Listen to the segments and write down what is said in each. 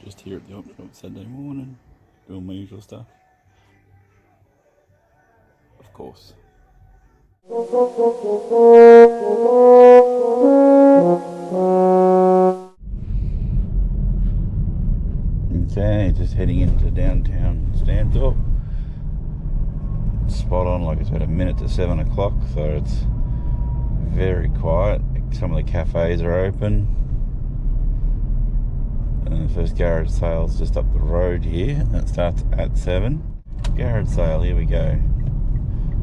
Just here at the op shop Saturday morning, doing my usual stuff. Of course. Okay, just heading into downtown Stanthorpe. Spot on, like it's about a minute to 7 o'clock, so it's very quiet. Some of the cafes are open. And the first garage sale's just up the road here. That starts at 7. Garage sale, here we go.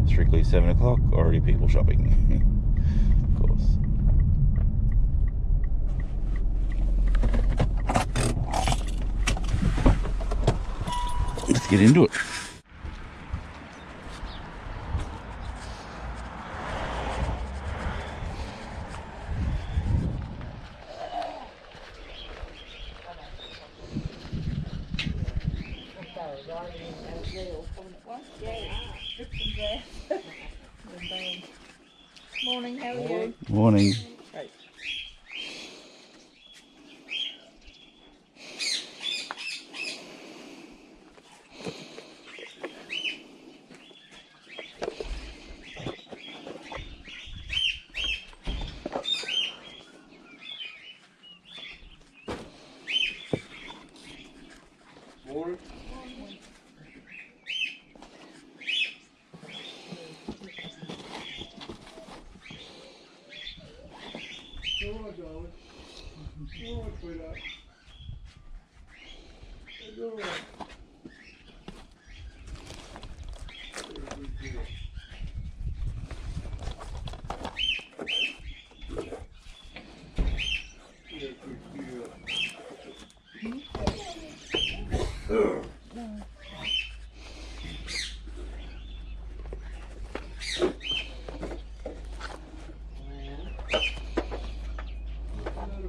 Strictly 7 o'clock, already people shopping. Of course. Let's get into it. Morning, how are you? Morning. Right. Morning. Alright, darling. Alright, sweetheart. It's alright.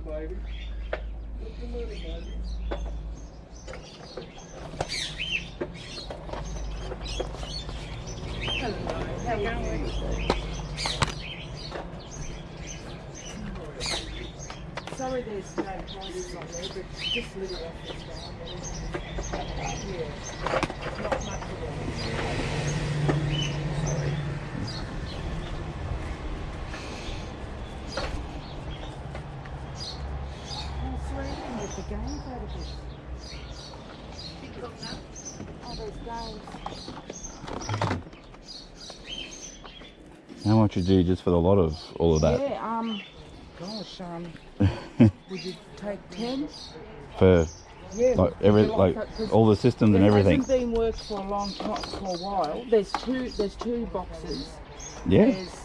Baby. What's the matter, baby? Hello, how are you? Sorry there's no prices on there, but just little offers down there. Yeah, not much at all. Sorry. The games out of this. Oh, those games. How much would you do just for the lot of all of that? Yeah, gosh, would you take 10? For Yeah, like like all the systems and everything. It hasn't been worked for a long time, for a while. There's two boxes. Yeah. There's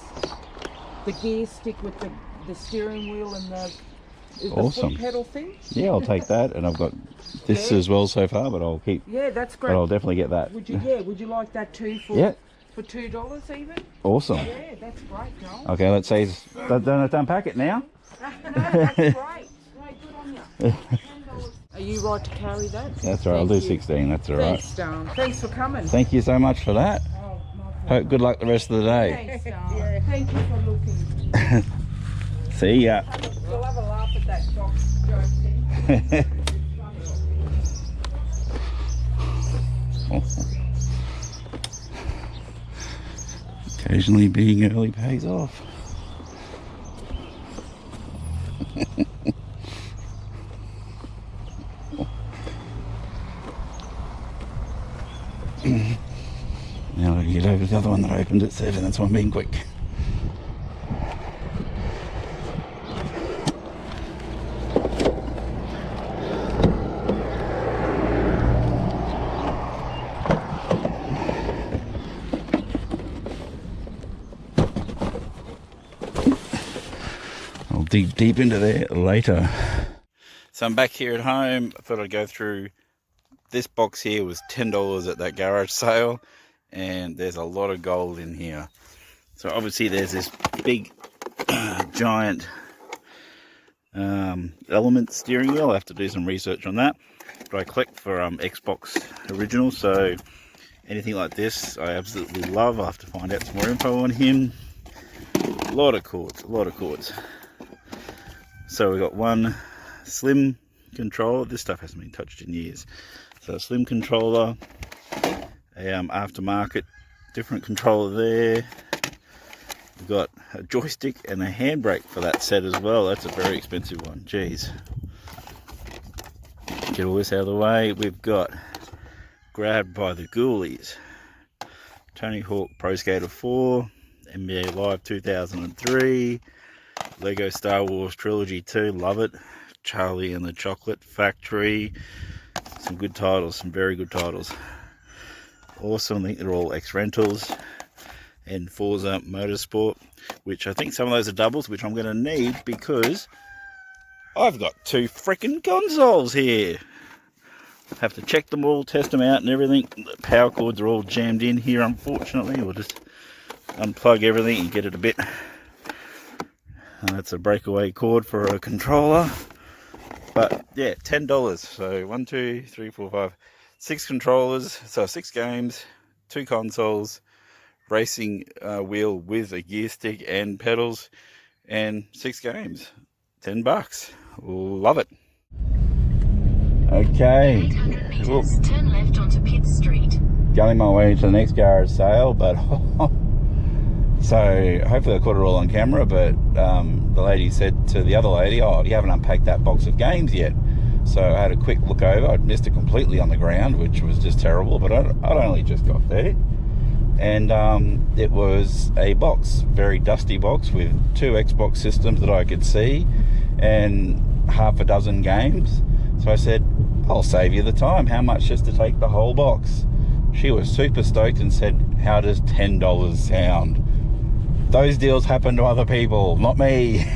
the gear stick with the steering wheel and the Awesome. foot pedal thing. Yeah, I'll take that, and I've got this as well so far, but I'll keep. Yeah, that's great. But I'll definitely get that. Would you? Yeah, would you like that too for? Yeah. For $2 even? Awesome. Yeah, that's great, Joel. Okay, let's say don't have to unpack it now. No, that's great. Great, good on you. $10. Are you right to carry that? That's all right. I'll do 16. That's all right. Thanks, darling. Thanks for coming. Thank you so much for that. Oh, my pleasure. Good luck the rest of the day. Thanks, darling. Yeah. Thank you for looking. See ya. We'll have a laugh at that joke thing. Occasionally being early pays off. Now I get over to the other one that opened at 7, that's why I'm being quick. I'll dig deep into there later. So I'm back here at home. I thought I'd go through. This box here was $10 at that garage sale, and there's a lot of gold in here. So obviously there's this big giant element steering wheel. I have to do some research on that, but I collect for Xbox original, so anything like this I absolutely love. I'll have to find out some more info on him. A lot of cords. So we got one slim controller. This stuff hasn't been touched in years. So a slim controller, a aftermarket different controller there. We've got a joystick and a handbrake for that set as well. That's a very expensive one. Jeez. Get all this out of the way. We've got Grabbed by the Ghoulies, Tony Hawk Pro Skater 4, NBA Live 2003, Lego Star Wars Trilogy 2, love it, Charlie and the Chocolate Factory. Some good titles, some very good titles. Awesome. I think they're all ex-rentals. And Forza Motorsport, which I think some of those are doubles, which I'm going to need because I've got 2 freaking consoles here. Have to check them all, test them out and everything. The power cords are all jammed in here, unfortunately. We'll just unplug everything and get it a bit. And that's a breakaway cord for a controller. But yeah, $10. So 1, 2, 3, 4, 5, 6 controllers. So 6 games, 2 consoles, racing wheel with a gear stick and pedals, and 6 games. $10. Love it. Okay. 800 meters, turn left onto Pitt Street. Going my way to the next garage sale, but so hopefully I caught it all on camera, but the lady said to the other lady, oh, you haven't unpacked that box of games yet. So I had a quick look over. I'd missed it completely on the ground, which was just terrible, but I'd only just got there. And it was a box, very dusty box with 2 Xbox systems that I could see and half a dozen games. So I said, I'll save you the time. How much just to take the whole box? She was super stoked and said, how does $10 sound? Those deals happen to other people, not me.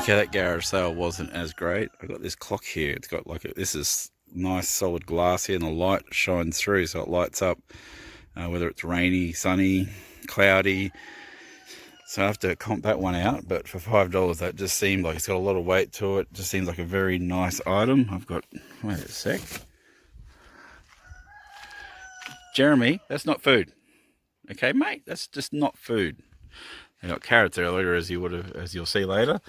Okay, that garage sale wasn't as great. I got this clock here. It's got like this is nice solid glass here, and the light shines through, so it lights up whether it's rainy, sunny, cloudy. So I have to comp that one out, but for $5 that just seemed like it's got a lot of weight to it. Just seems like a very nice item. I've got, wait a sec. Jeremy, that's not food. Okay, mate, that's just not food. They got carrots earlier, as you'll see later.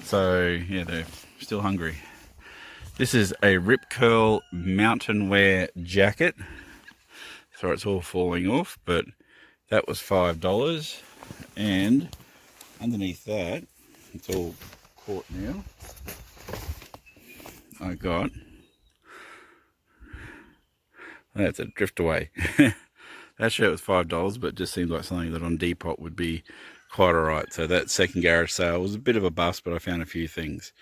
So yeah, they're still hungry. This is a Rip Curl mountain wear jacket. So it's all falling off, but that was $5. And underneath that, it's all caught now. I got That's a drift away. That shirt was $5, but it just seemed like something that on Depop would be quite alright. So that second garage sale was a bit of a bust, but I found a few things.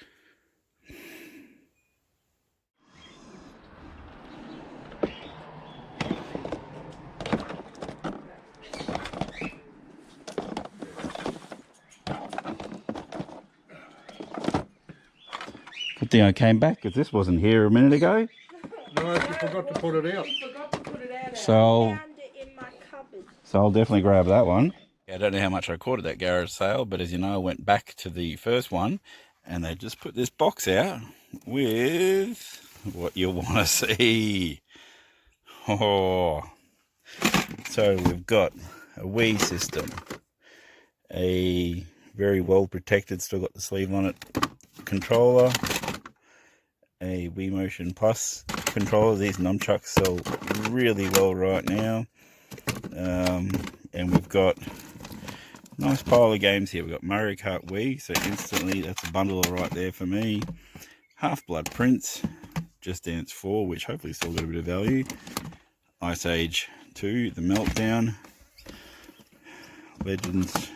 Good thing I came back, because this wasn't here a minute ago. No, you forgot to put it out. Forgot to put it out. So, I found it in my cupboard. so I'll definitely grab that one. I don't know how much I caught at that garage sale, but as you know, I went back to the first one, and they just put this box out with what you want to see. Oh, so we've got a Wii system, a very well protected, still got the sleeve on it, controller, a Wii Motion Plus controller. These nunchucks sell really well right now. And we've got a nice pile of games here. We've got Mario Kart Wii, so instantly that's a bundle right there for me. Half-Blood Prince, Just Dance 4, which hopefully still got a bit of value. Ice Age 2, The Meltdown. Legends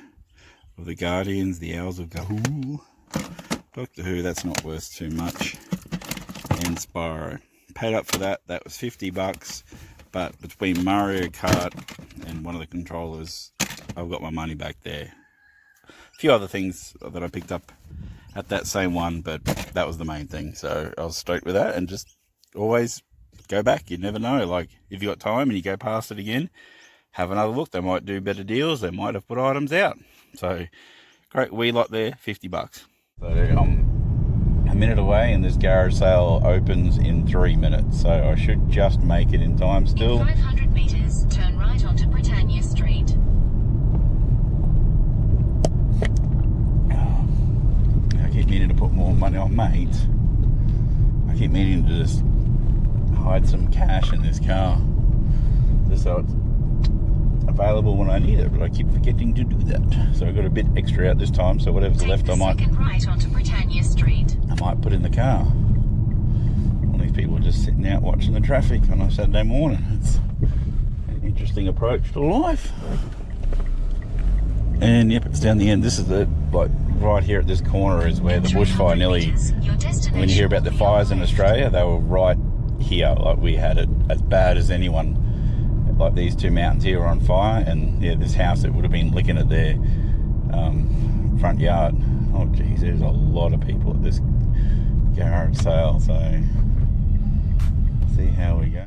of the Guardians, The Owls of Ga'Hoole. Doctor Who, that's not worth too much. And Spyro. Paid up for that, that was $50, but between Mario Kart and one of the controllers, I've got my money back there. A few other things that I picked up at that same one, but that was the main thing, so I was stoked with that. And just always go back, you never know, like if you got time and you go past it again, have another look. They might do better deals, they might have put items out. So great wee lot there, $50. So I'm a minute away and this garage sale opens in 3 minutes, so I should just make it in time still. In 500 meters, turn right onto Britannia Street. I keep meaning to put more money on mate. I keep meaning to just hide some cash in this car, just so it's available when I need it, but I keep forgetting to do that. So I got a bit extra out this time, so whatever's left I might Right onto Britannia Street. I might put in the car. All these people are just sitting out watching the traffic on a Saturday morning. It's an interesting approach to life. And yep, it's down the end. This is the, like, right here at this corner is where the bushfire nearly, when you hear about the fires in Australia, they were right here. Like, we had it as bad as anyone. Like, these two mountains here are on fire, and yeah, this house, it would have been licking at their front yard. Oh geez, there's a lot of people at this garage sale, so see how we go.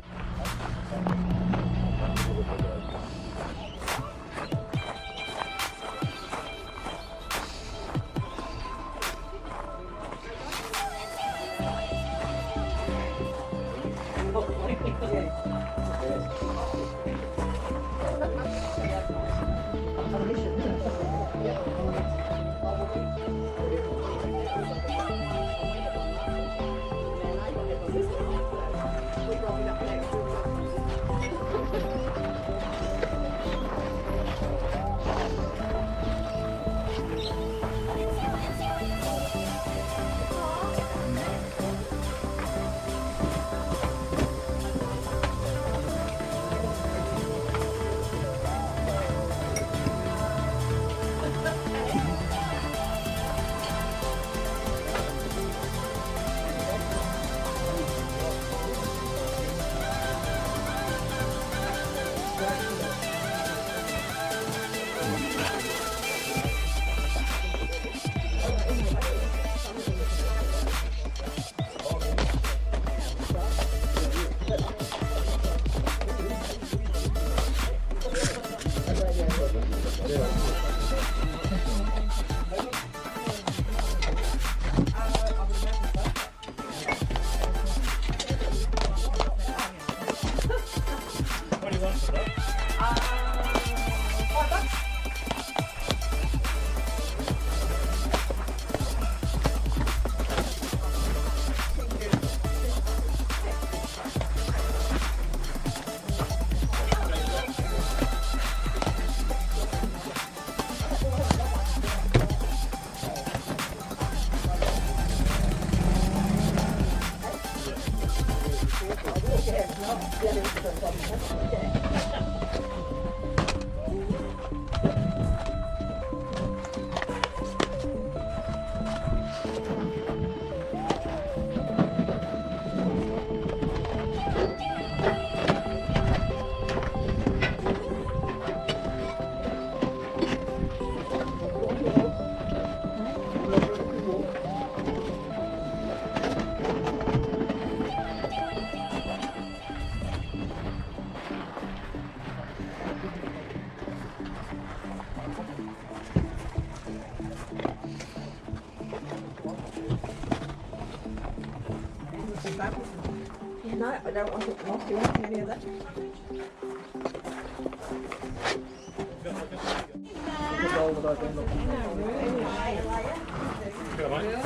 No, I don't want it lost. You want any of that?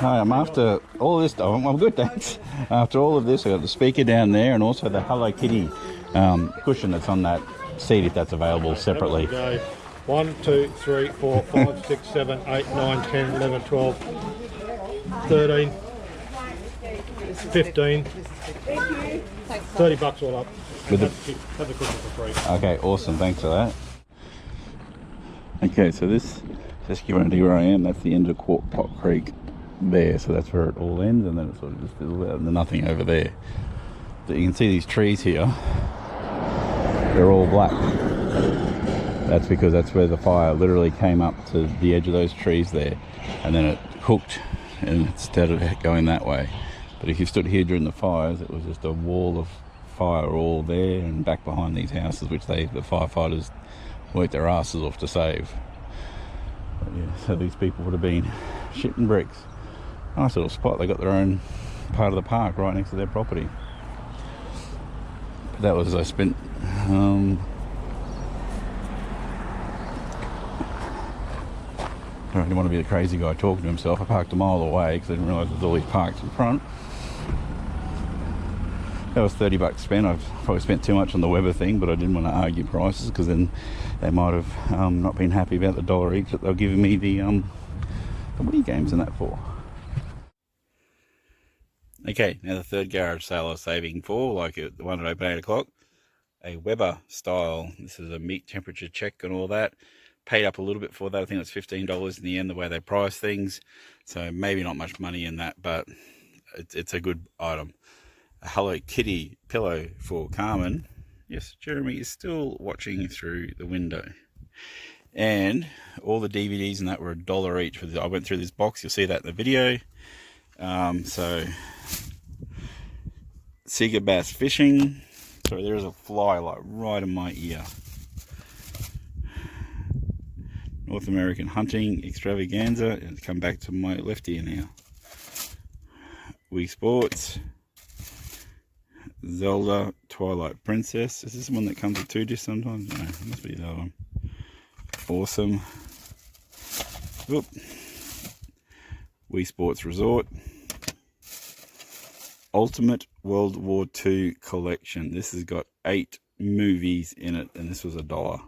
Hi, I'm after all this stuff. I'm good, thanks. After all of this, I got the speaker down there and also the Hello Kitty cushion that's on that seat, if that's available separately. Go 1, 2, 3, 4, 5, 6, 7, 8, 9, 10, 11, 12, 13, 15, 30 bucks all up. With Have the cushion for free. Okay, awesome. Thanks for that. Okay, so this security where I am, that's the end of Quart Pot Creek there. So that's where it all ends, and then it sort of just fizzles out, and there's nothing over there. So you can see these trees here. They're all black. That's because that's where the fire literally came up to the edge of those trees there, and then it cooked and it started going that way. But if you stood here during the fires, it was just a wall of fire all there and back behind these houses, which the firefighters worked their asses off to save. But yeah, so these people would have been shitting bricks. Nice little spot. They got their own part of the park right next to their property. But that was, I spent I don't really want to be the crazy guy talking to himself. I parked a mile away because I didn't realise there's all these parks in front. That was 30 bucks spent. I've probably spent too much on the Weber thing, but I didn't want to argue prices because then they might have not been happy about the $1 each that they're giving me the Wii games and that for. Okay, now the third garage sale I was saving for, like the one that opened at 8 o'clock, a Weber style. This is a meat temperature check and all that. Paid up a little bit for that. I think it was $15 in the end, the way they price things. So maybe not much money in that, but it's a good item. A Hello Kitty pillow for Carmen. Yes, Jeremy is still watching through the window. And all the DVDs and that were $1 each. I went through this box. You'll see that in the video. So Sega Bass Fishing. Sorry, there is a fly like right in my ear. North American Hunting Extravaganza. And come back to my left ear now. Wii Sports. Zelda Twilight Princess. Is this one that comes with 2 discs sometimes? No, it must be the other one. Awesome. Oop. Wii Sports Resort. Ultimate World War II Collection. This has got 8 movies in it, and this was $1.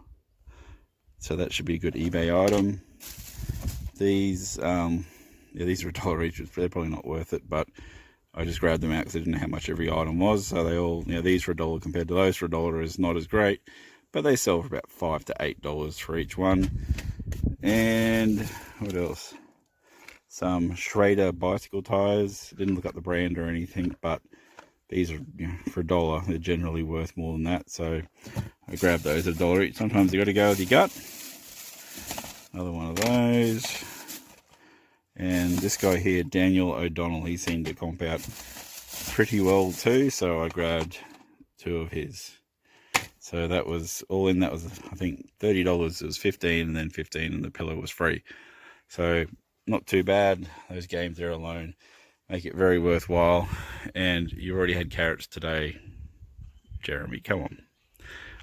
So that should be a good eBay item. These, yeah, these are $1 each. They're probably not worth it, but I just grabbed them out because I didn't know how much every item was. So they all, you know, these for $1 compared to those for $1 is not as great, but they sell for about $5 to $8 for each one. And what else? Some Schrader bicycle tires. Didn't look up the brand or anything, but these are, you know, for $1. They're generally worth more than that. So I grabbed those at $1 each. Sometimes you got to go with your gut. Another one of those. And this guy here, Daniel O'Donnell, he seemed to comp out pretty well too, so I grabbed 2 of his. So that was all in. That was, I think, $30. It was $15 and then $15 and the pillow was free. So not too bad. Those games there alone make it very worthwhile. And you already had carrots today, Jeremy. Come on.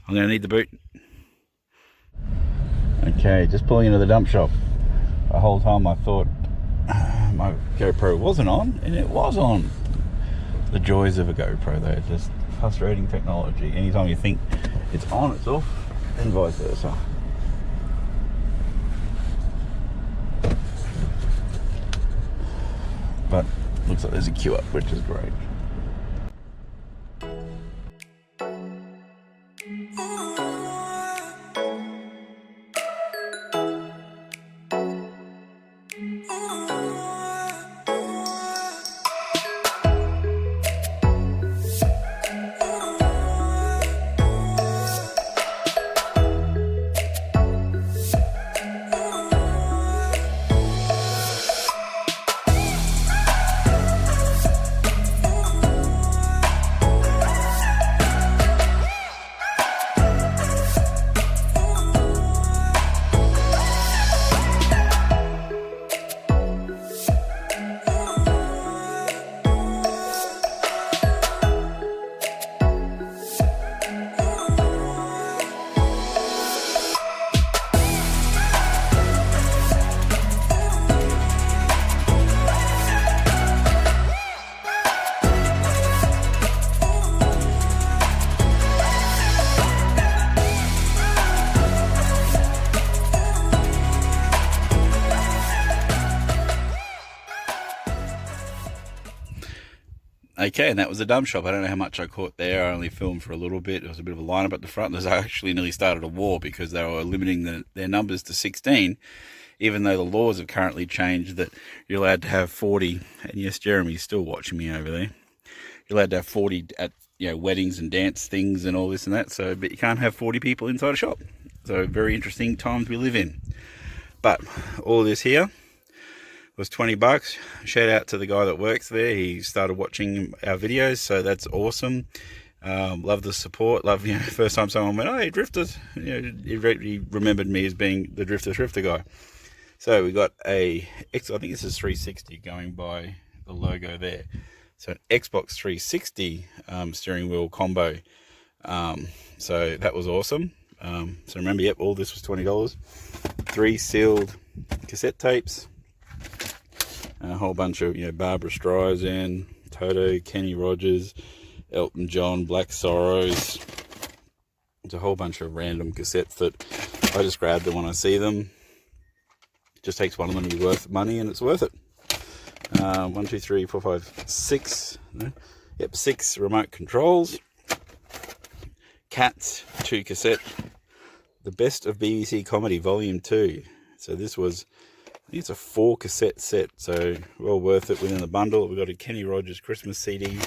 I'm going to need the boot. Okay, just pulling into the dump shop. The whole time I thought my GoPro wasn't on, and it was on. The joys of a GoPro, they're just frustrating technology. Anytime you think it's on, it's off, and vice versa. But looks like there's a queue up, which is great. Okay, and that was the dump shop. I don't know how much I caught there. I only filmed for a little bit. There was a bit of a lineup at the front. There's actually nearly started a war because they were limiting their numbers to 16, even though the laws have currently changed that you're allowed to have 40. And yes, Jeremy's still watching me over there. You're allowed to have 40 at weddings and dance things and all this and that. So, but you can't have 40 people inside a shop. So very interesting times we live in. But all this here was $20. Shout out to the guy that works there. He started watching our videos, so that's awesome. Love the support. Love, first time someone went, "Hey, drifters," he remembered me as being the thrifter guy. So we got I think this is 360 going by the logo there. So an Xbox 360 steering wheel combo. So that was awesome. So remember, yep, all this was $20. 3 sealed cassette tapes. A whole bunch of, Barbra Streisand, Toto, Kenny Rogers, Elton John, Black Sorrows. It's a whole bunch of random cassettes that I just grab them when I see them. It just takes one of them to be worth money, and it's worth it. 1, 2, 3, 4, 5, 6. Yep, 6 remote controls. Cats, 2 cassette. The Best of BBC Comedy, Volume 2. So this was, I think it's a 4 cassette set, so well worth it within the bundle. We've got a Kenny Rogers Christmas CD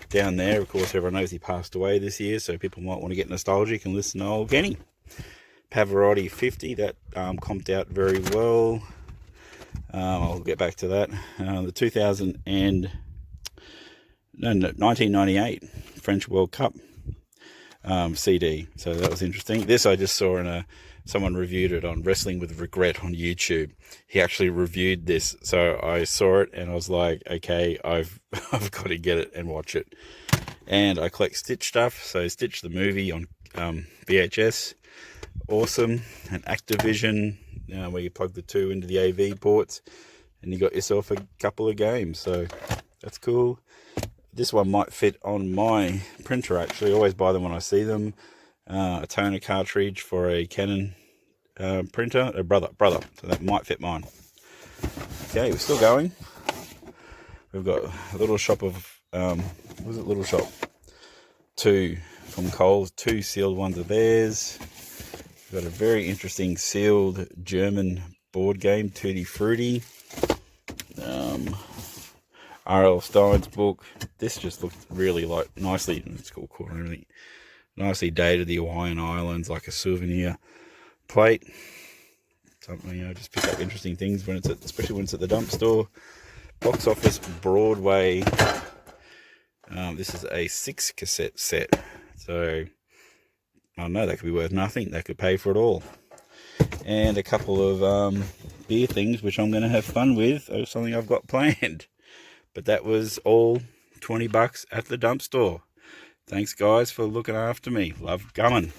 down there. Of course, everyone knows he passed away this year, so people might want to get nostalgic and listen to old Kenny. Pavarotti 50, that comped out very well. I'll get back to that. The 1998 French World Cup CD, so that was interesting. This I just saw in someone reviewed it on Wrestling with Regret on YouTube. He actually reviewed this, so I saw it and I was like, okay, I've got to get it and watch it. And I collect Stitch stuff, so Stitch the movie on VHS, awesome. And Activision, where you plug the 2 into the AV ports, and you got yourself a couple of games, so that's cool. This one might fit on my printer, actually. I always buy them when I see them. A toner cartridge for a Canon printer, a brother, so that might fit mine. Okay, we're still going. We've got a little shop of, what was it, Little Shop? 2 from Coles, 2 sealed ones of theirs. We've got a very interesting sealed German board game, Tutti Frutti. R.L. Stein's book. This just looked really nicely, it's cool, really nicely dated, the Hawaiian Islands, like a souvenir plate. Something, just pick up interesting things when it's especially when it's at the dump store. Box Office Broadway. This is a 6 cassette set, so I don't know, that could be worth nothing. That could pay for it all. And a couple of beer things which I'm going to have fun with, or something I've got planned. But that was all $20 at the dump store. Thanks, guys, for looking after me. Love coming.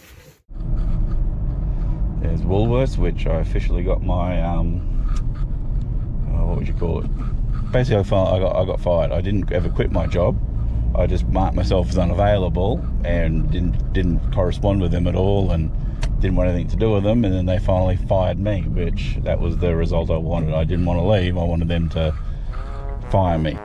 There's Woolworths, which I officially got my, what would you call it? Basically, I got fired. I didn't ever quit my job. I just marked myself as unavailable and didn't correspond with them at all, and didn't want anything to do with them. And then they finally fired me, which that was the result I wanted. I didn't want to leave. I wanted them to fire me.